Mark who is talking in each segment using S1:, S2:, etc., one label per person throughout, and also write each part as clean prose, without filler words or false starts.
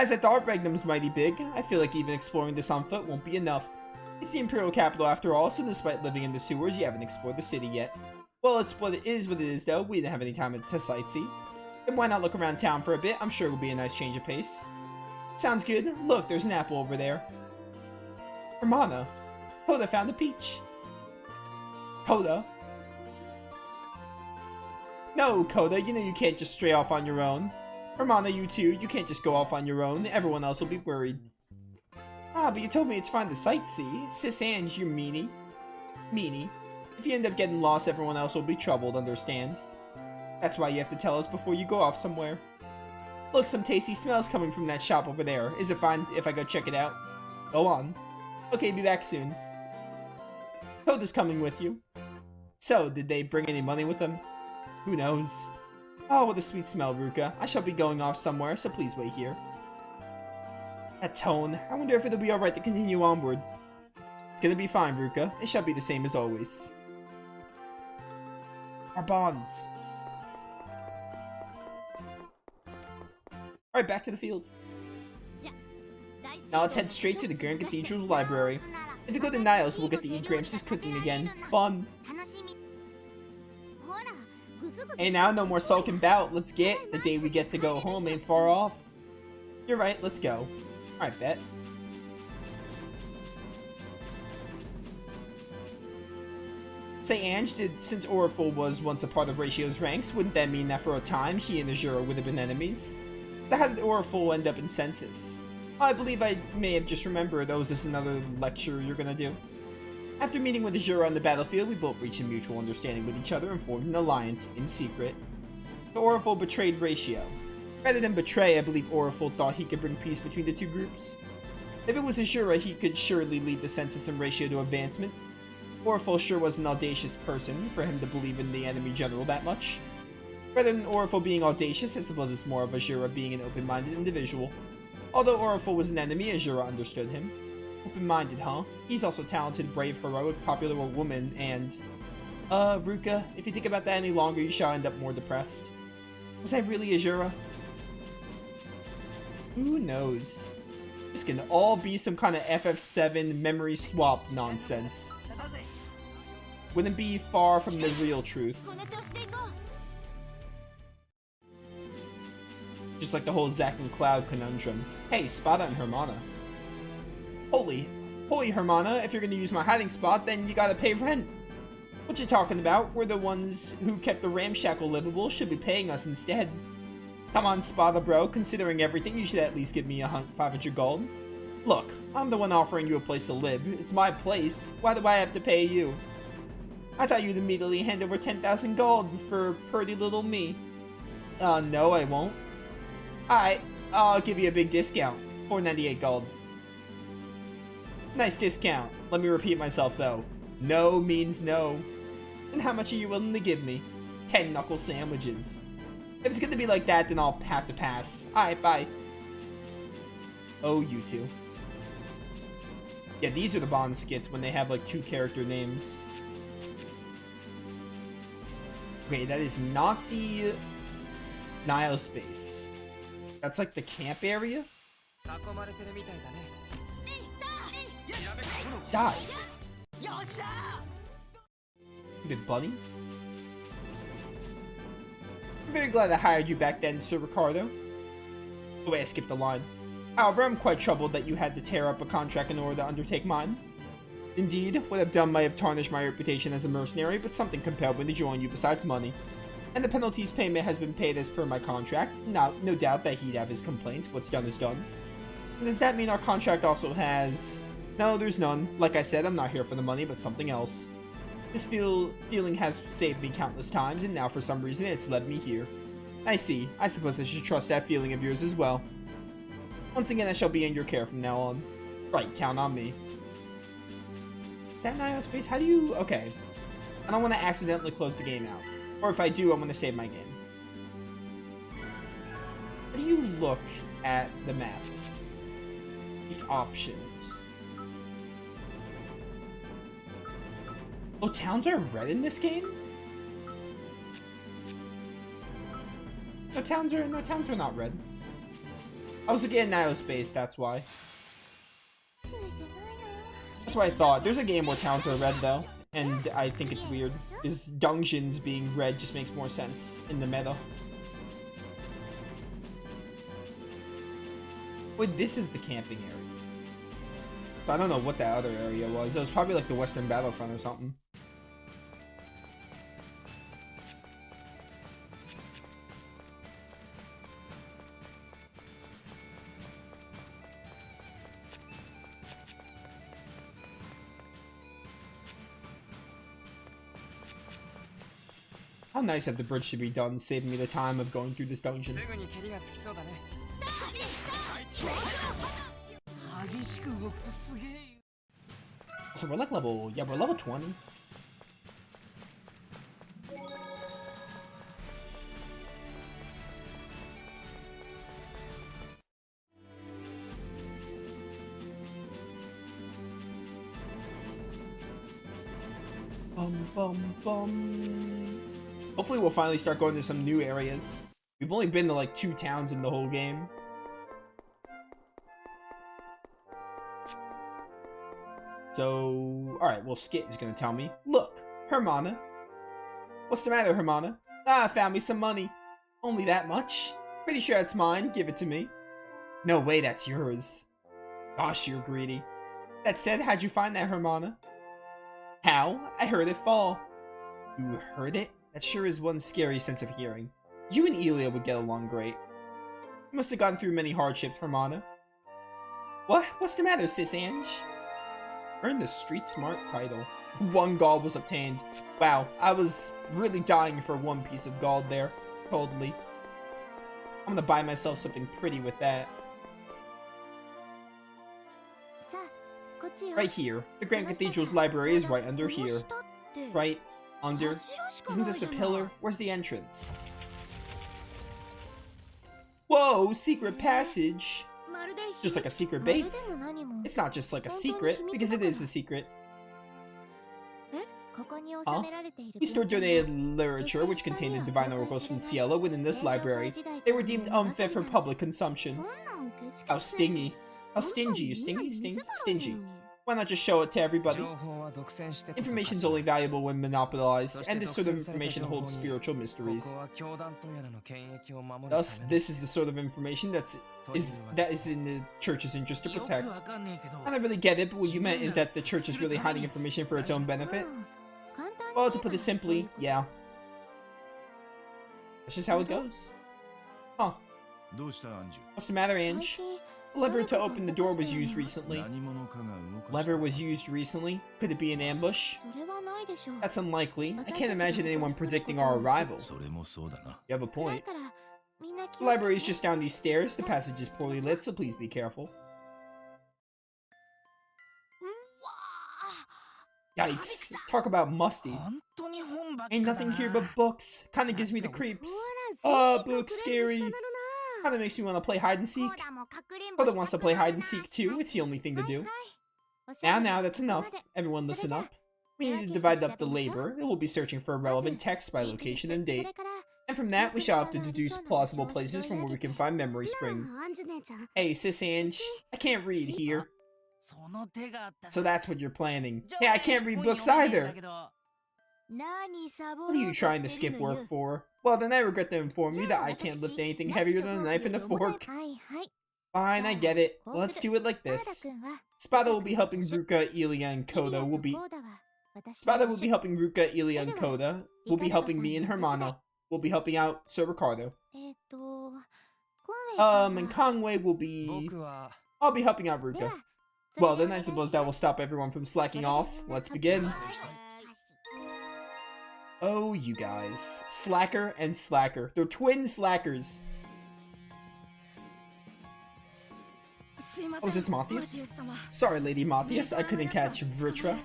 S1: As I thought, Regnum's mighty big. I feel like even exploring this on foot won't be enough. It's the Imperial capital after all, so despite living in the sewers, you haven't explored the city yet. Well, it's what it is though. We didn't have any time to sightsee. And why not look around town for a bit? I'm sure it'll be a nice change of pace. Sounds good. Look, there's an apple over there. Hermana. Coda found a peach. Coda? No, Coda, you know you can't just stray off on your own. Hermana, you too, you can't just go off on your own. Everyone else will be worried. Ah, but you told me it's fine to sightsee. Sis Ange, you meanie. Meanie. If you end up getting lost, everyone else will be troubled, understand? That's why you have to tell us before you go off somewhere. Look, some tasty smells coming from that shop over there. Is it fine if I go check it out? Go on. Okay, be back soon. Coda's coming with you. So, did they bring any money with them? Who knows? Oh, what a sweet smell, Ruka. I shall be going off somewhere, so please wait here. That tone. I wonder if it'll be alright to continue onward. It's gonna be fine, Ruka. It shall be the same as always. Our bonds. Alright, back to the field. Now let's head straight to the Grand Cathedral's library. If we go to Niles, we'll get to eat Gramps' cooking again. Fun! Hey now, no more sulking bout. Let's get. The day we get to go home ain't far off. You're right, let's go. Alright, bet. Say, Ange, since Oriful was once a part of Ratio's ranks, wouldn't that mean that for a time he and Azura would have been enemies? So how did Oriful end up in Census? I believe I may have just remembered. Oh, is this another lecture you're gonna do? After meeting with Azura on the battlefield, we both reached a mutual understanding with each other and formed an alliance in secret. The Oriful betrayed Ratio. Rather than betray, I believe Oriful thought he could bring peace between the two groups. If it was Azura, he could surely lead the Census and Ratio to advancement. Oriful sure was an audacious person for him to believe in the enemy general that much. Rather than Oriful being audacious, I suppose it's more of Azura being an open-minded individual. Although Oriful was an enemy, Azura understood him. Open-minded, huh? He's also talented, brave, heroic, popular woman, and... Ruka, if you think about that any longer, you shall end up more depressed. Was I really Azura? Who knows? This can all be some kind of FF7 memory swap nonsense. Wouldn't be far from the real truth. Just like the whole Zack and Cloud conundrum. Hey, Spada and Hermana. Holy Hermana, if you're gonna use my hiding spot, then you gotta pay rent. What you talking about? We're the ones who kept the ramshackle livable, should be paying us instead. Come on, Spada bro, considering everything, you should at least give me 500 gold. Look, I'm the one offering you a place to live. It's my place. Why do I have to pay you? I thought you'd immediately hand over 10,000 gold for pretty little me. No, I won't. Alright, I'll give you a big discount. 498 gold. Nice discount. Let me repeat myself, though. No means no. And how much are you willing to give me? 10 knuckle sandwiches. If it's gonna be like that, then I'll have to pass. Alright, bye. Oh, you two. Yeah, these are the Bond skits when they have, like, 2 character names. Okay, that is not the Nile space. That's like the camp area? Die. Good bunny. I'm very glad I hired you back then, Sir Ricardo. The way I skipped the line. However, I'm quite troubled that you had to tear up a contract in order to undertake mine. Indeed, what I've done might have tarnished my reputation as a mercenary, but something compelled me to join you besides money. And the penalties payment has been paid as per my contract. No doubt that he'd have his complaints. What's done is done. And does that mean our contract also has... No, there's none. Like I said, I'm not here for the money, but something else. This feeling has saved me countless times, and now for some reason it's led me here. I see. I suppose I should trust that feeling of yours as well. Once again, I shall be in your care from now on. Right, count on me. Is that Nio space? How do you... Okay. I don't want to accidentally close the game out. Or if I do, I'm going to save my game. How do you look at the map? These options. Oh, towns are red in this game? No, towns are not red. I was looking at Niospace, that's why. That's what I thought. There's a game where towns are red though, and I think it's weird. Because dungeons being red just makes more sense in the meta. Wait, this is the camping area. I don't know what that other area was. It was probably like the Western Battlefront or something. How nice that the bridge should be done, saving me the time of going through this dungeon. So we're like level, yeah, we're level 20. Bum bum. Hopefully we'll finally start going to some new areas. We've only been to like 2 towns in the whole game. So, alright, well, Skit is gonna tell me. Look, Hermana. What's the matter, Hermana? Ah, I found me some money. Only that much? Pretty sure it's mine. Give it to me. No way, that's yours. Gosh, you're greedy. That said, how'd you find that, Hermana? How? I heard it fall. You heard it? That sure is one scary sense of hearing. You and Elia would get along great. You must have gone through many hardships, Hermana. What? What's the matter, Sis Ange? Earned the Street Smart title. 1 gold was obtained. Wow, I was really dying for 1 piece of gold there. Totally. I'm gonna buy myself something pretty with that. Right here. The Grand Cathedral's library is right under here. Right under. Isn't this a pillar? Where's the entrance? Whoa, secret passage. Just like a secret base. It's not just like a secret, because it is a secret. Huh? We stored donated literature which contained the divine oracles from Cielo within this library. They were deemed unfit for public consumption. How stingy. How stingy. You stingy? Stingy. Why not just show it to everybody? Information's only valuable when monopolized, and this sort of information holds spiritual mysteries. Thus, this is the sort of information that is in the church's interest to protect. I don't really get it, but what you meant is that the church is really hiding information for its own benefit? Well, to put it simply, yeah. That's just how it goes. Huh. What's the matter, Ange? The lever to open the door was used recently. Lever was used recently? Could it be an ambush? That's unlikely. I can't imagine anyone predicting our arrival. You have a point. The library is just down these stairs. The passage is poorly lit, so please be careful. Yikes. Talk about musty. Ain't nothing here but books. Kinda gives me the creeps. Books scary. Kinda makes me want to play hide and seek. Koda wants to play hide and seek too. It's the only thing to do. Now, that's enough. Everyone listen up. We need to divide up the labor. We'll be searching for relevant text by location and date. And from that, we shall have to deduce plausible places from where we can find memory springs. Hey, Sis Ange, I can't read here. So that's what you're planning. Hey, I can't read books either. What are you trying to skip work for? Well, then I regret to inform you that I can't lift anything heavier than a knife and a fork. Fine, I get it. Let's do it like this. Spada will be helping Ruka, Ilia, and Koda. Spada will be helping Ruka, Ilia, and Koda. Will be helping me and Hermana. We'll be helping out Sir Ricardo. And Conway will be... I'll be helping out Ruka. Well, then I suppose that will stop everyone from slacking off. Let's begin. Oh, you guys. Slacker and Slacker. They're twin slackers. Oh, is this Matthias? Sorry, Lady Matthias, I couldn't catch Vritra.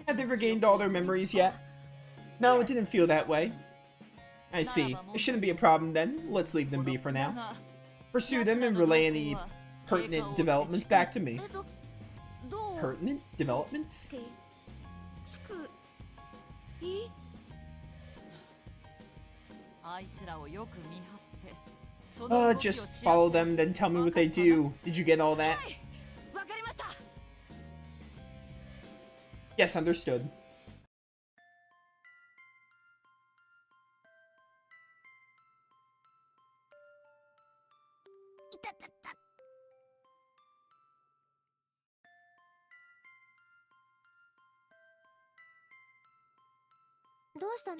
S1: Had they regained all their memories yet? No, it didn't feel that way. I see. It shouldn't be a problem then. Let's leave them be for now. Pursue them and relay any pertinent developments back to me. Pertinent developments? Just follow them, then tell me what they do. Did you get all that? Yes, understood.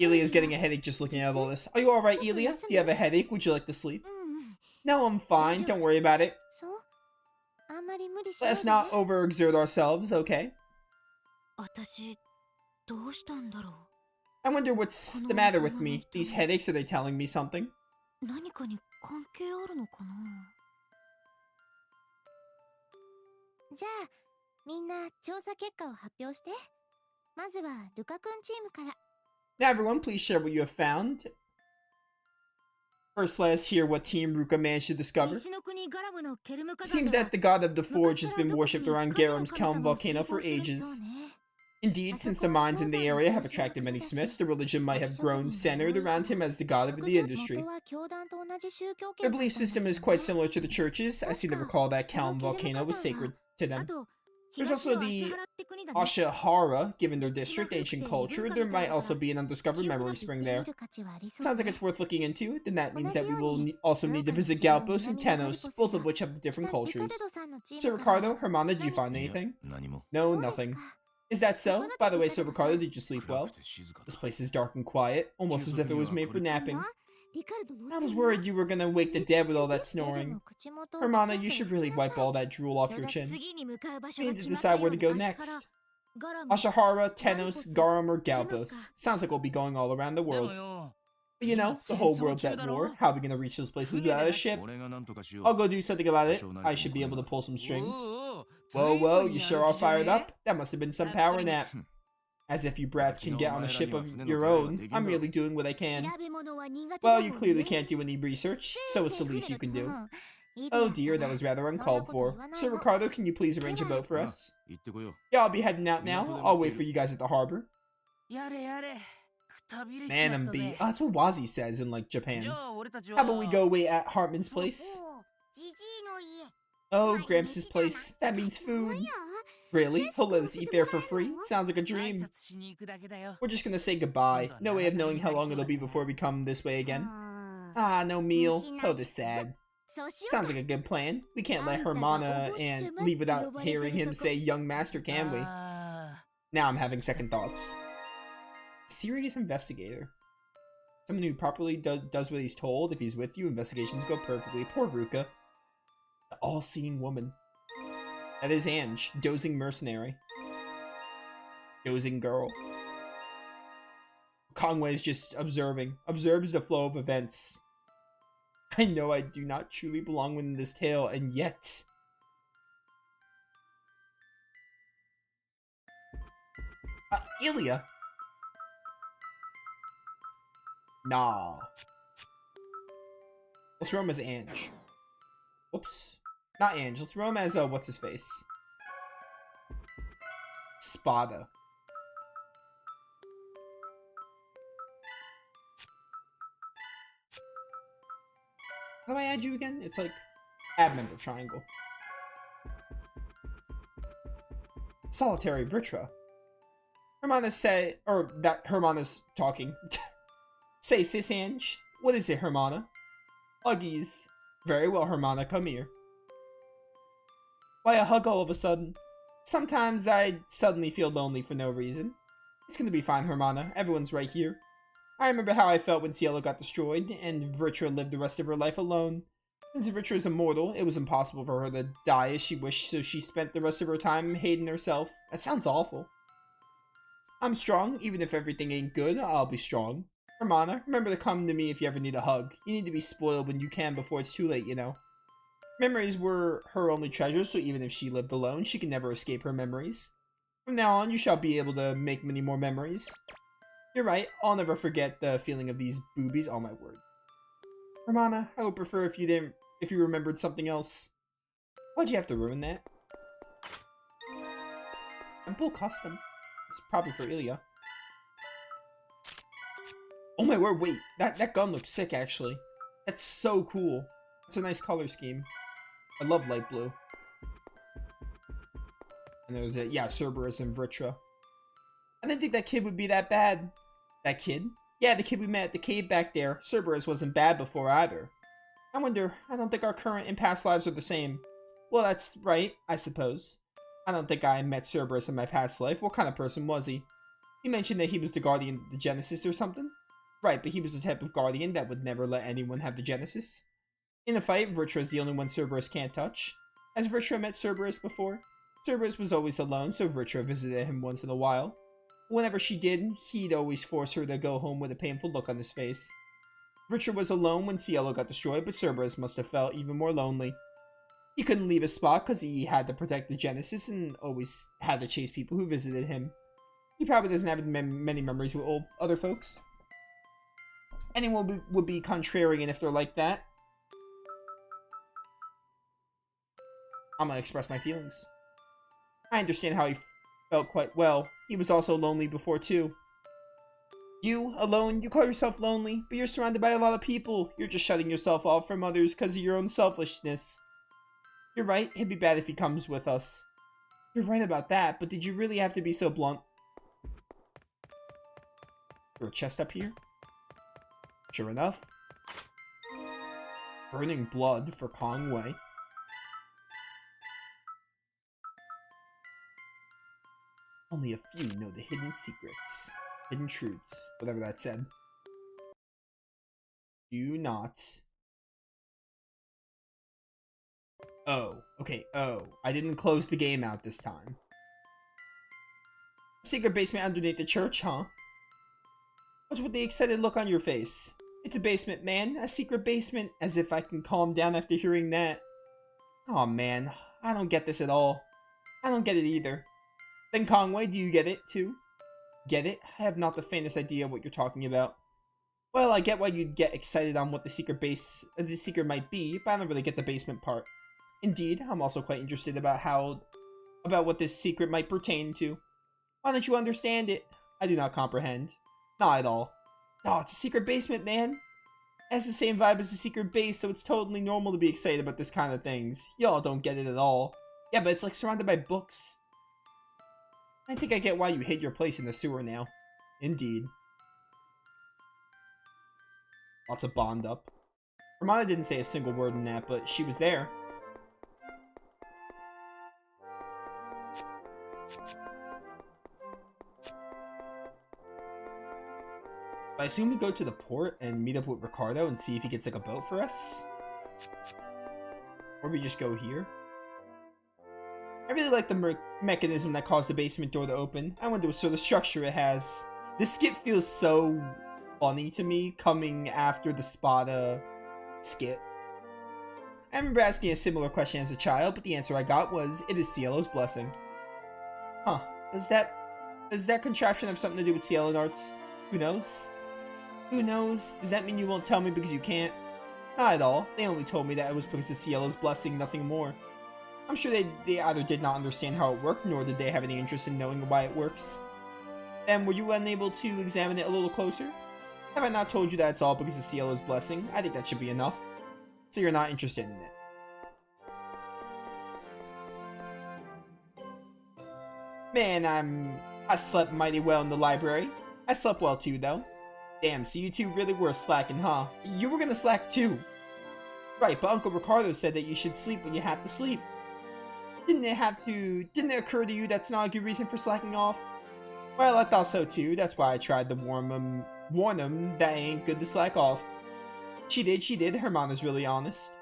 S1: Elia's getting a headache just looking at all this. Are you alright, Elia? Do you have a headache? Would you like to sleep? No, I'm fine. Don't worry about it. Let's not overexert ourselves, okay? I wonder what's the matter with me. These headaches, are they telling me something? Now everyone, please share what you have found. First, let us hear what Team Ruka managed to discover. It seems that the god of the forge has been worshipped around Garam's Kelm volcano for ages. Indeed, since the mines in the area have attracted many smiths, the religion might have grown centered around him as the god of the industry. Their belief system is quite similar to the church's. I seem to recall that Kelm volcano was sacred to them. There's also the Ashihara, given their district, ancient culture. There might also be an undiscovered memory spring there. Sounds like it's worth looking into. Then that means that we will also need to visit Galpos and Tenos, both of which have different cultures. Sir Ricardo, Hermana, did you find anything? No, nothing. Is that so? By the way, Sir Ricardo, did you sleep well? This place is dark and quiet, almost as if it was made for napping. I was worried you were gonna wake the dead with all that snoring. Hermana, you should really wipe all that drool off your chin. We need to decide where to go next. Ashihara, Tenos, Garam, or Galpos. Sounds like we'll be going all around the world. But you know, the whole world's at war. How are we gonna reach those places without a ship? I'll go do something about it. I should be able to pull some strings. Whoa, whoa, you sure are fired up? That must have been some power nap. As if you brats can get on a ship of your own. I'm merely doing what I can. Well, you clearly can't do any research, so it's the least you can do. Oh dear, that was rather uncalled for. Sir Ricardo, can you please arrange a boat for us? Yeah, I'll be heading out now. I'll wait for you guys at the harbor. Man, I'm beat. Oh, that's what Wazi says in, like, Japan. How about we go wait at Hartman's place? Oh, Gramps' place. That means food. Really? He'll let us eat there for free? Sounds like a dream. We're just gonna say goodbye. No way of knowing how long it'll be before we come this way again. Ah, no meal. Oh, this sad. Sounds like a good plan. We can't let Hermana and leave without hearing him say young master, can we? Now I'm having second thoughts. Serious investigator. Someone who properly does what he's told. If he's with you, investigations go perfectly. Poor Ruka. The all-seeing woman. That is Ange, dozing mercenary. Dozing girl. Conway is just observing. Observes the flow of events. I know I do not truly belong within this tale, and yet... Ilya! Nah. Let's roam as Ange. Whoops. Not Ange. Let's roam as, what's his face? Spada. How do I add you again? It's like, add member triangle. Solitary Vritra. Hermana say, or that Hermana's talking. Say, sis Ange. What is it, Hermana? Huggies. Very well, Hermana, come here. Why a hug all of a sudden? Sometimes I suddenly feel lonely for no reason. It's gonna be fine, Hermana. Everyone's right here. I remember how I felt when Cielo got destroyed, and Vritra lived the rest of her life alone. Since Vritra is immortal, it was impossible for her to die as she wished, so she spent the rest of her time hating herself. That sounds awful. I'm strong. Even if everything ain't good, I'll be strong. Hermana, remember to come to me if you ever need a hug. You need to be spoiled when you can before it's too late, you know. Memories were her only treasures, so even if she lived alone, she can never escape her memories. From now on, you shall be able to make many more memories. You're right, I'll never forget the feeling of these boobies, oh my word. Hermana, I would prefer if you remembered something else. Why'd you have to ruin that? Temple custom. It's probably for Ilya. Oh my word, wait, that gun looks sick actually. That's so cool. It's a nice color scheme. I love light blue. And there was Cerberus and Vritra. I didn't think that kid would be that bad. That kid? Yeah, the kid we met at the cave back there. Cerberus wasn't bad before either. I don't think our current and past lives are the same. Well, that's right, I suppose. I don't think I met Cerberus in my past life. What kind of person was he? He mentioned that he was the guardian of the Genesis or something? Right, but he was the type of guardian that would never let anyone have the Genesis. In a fight, Vritra is the only one Cerberus can't touch. Has Vritra met Cerberus before? Cerberus was always alone, so Vritra visited him once in a while. Whenever she did, he'd always force her to go home with a painful look on his face. Vritra was alone when Cielo got destroyed, but Cerberus must have felt even more lonely. He couldn't leave his spot because he had to protect the Genesis and always had to chase people who visited him. He probably doesn't have many memories with other folks. Anyone would be contrarian if they're like that. I'm gonna express my feelings. I understand how he felt quite well. He was also lonely before too. You, alone, you call yourself lonely, but you're surrounded by a lot of people. You're just shutting yourself off from others because of your own selfishness. You're right, it'd be bad if he comes with us. You're right about that, but did you really have to be so blunt? Is there a chest up here? Sure enough. Burning blood for Conway. Only a few know the hidden secrets. Hidden truths. Whatever that said. Do not. Oh. Okay, oh. I didn't close the game out this time. Secret basement underneath the church, huh? What's with the excited look on your face? It's a basement, man. A secret basement. As if I can calm down after hearing that. Aw, man. I don't get this at all. I don't get it either. Then Conway, do you get it, too? Get it? I have not the faintest idea what you're talking about. Well, I get why you'd get excited on what the secret might be, but I don't really get the basement part. Indeed, I'm also quite interested about what this secret might pertain to. Why don't you understand it? I do not comprehend. Not at all. Oh, it's a secret basement, man. It has the same vibe as a secret base, so it's totally normal to be excited about this kind of things. Y'all don't get it at all. Yeah, but it's like surrounded by books. I think I get why you hid your place in the sewer now. Indeed. Lots of bond up. Hermione didn't say a single word in that, but she was there. I assume we go to the port and meet up with Ricardo and see if he gets like a boat for us. Or we just go here. I really like the mechanism that caused the basement door to open. I wonder what sort of structure it has. This skit feels so funny to me, coming after the Spada skit. I remember asking a similar question as a child, but the answer I got was, it is Cielo's blessing. Huh. Does that contraption have something to do with Cielo Arts? Who knows? Who knows? Does that mean you won't tell me because you can't? Not at all. They only told me that it was because of Cielo's blessing, nothing more. I'm sure they either did not understand how it worked, nor did they have any interest in knowing why it works. Then, were you unable to examine it a little closer? Have I not told you that it's all because of Cielo's blessing? I think that should be enough. So you're not interested in it. Man, I slept mighty well in the library. I slept well too, though. Damn, so you two really were slacking, huh? You were gonna slack too. Right, but Uncle Ricardo said that you should sleep when you have to sleep. Didn't it occur to you that's not a good reason for slacking off? Well, I thought so too. That's why I tried to warn him that it ain't good to slack off. She did. Hermana's really honest.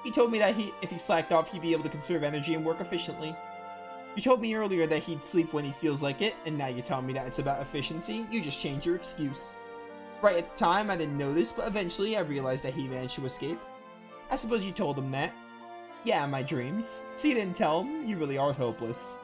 S1: He told me that if he slacked off, he'd be able to conserve energy and work efficiently. You told me earlier that he'd sleep when he feels like it, and now you're telling me that it's about efficiency. You just changed your excuse. Right at the time, I didn't notice, but eventually I realized that he managed to escape. I suppose you told him that. Yeah, in my dreams. So you didn't tell him? You really are hopeless.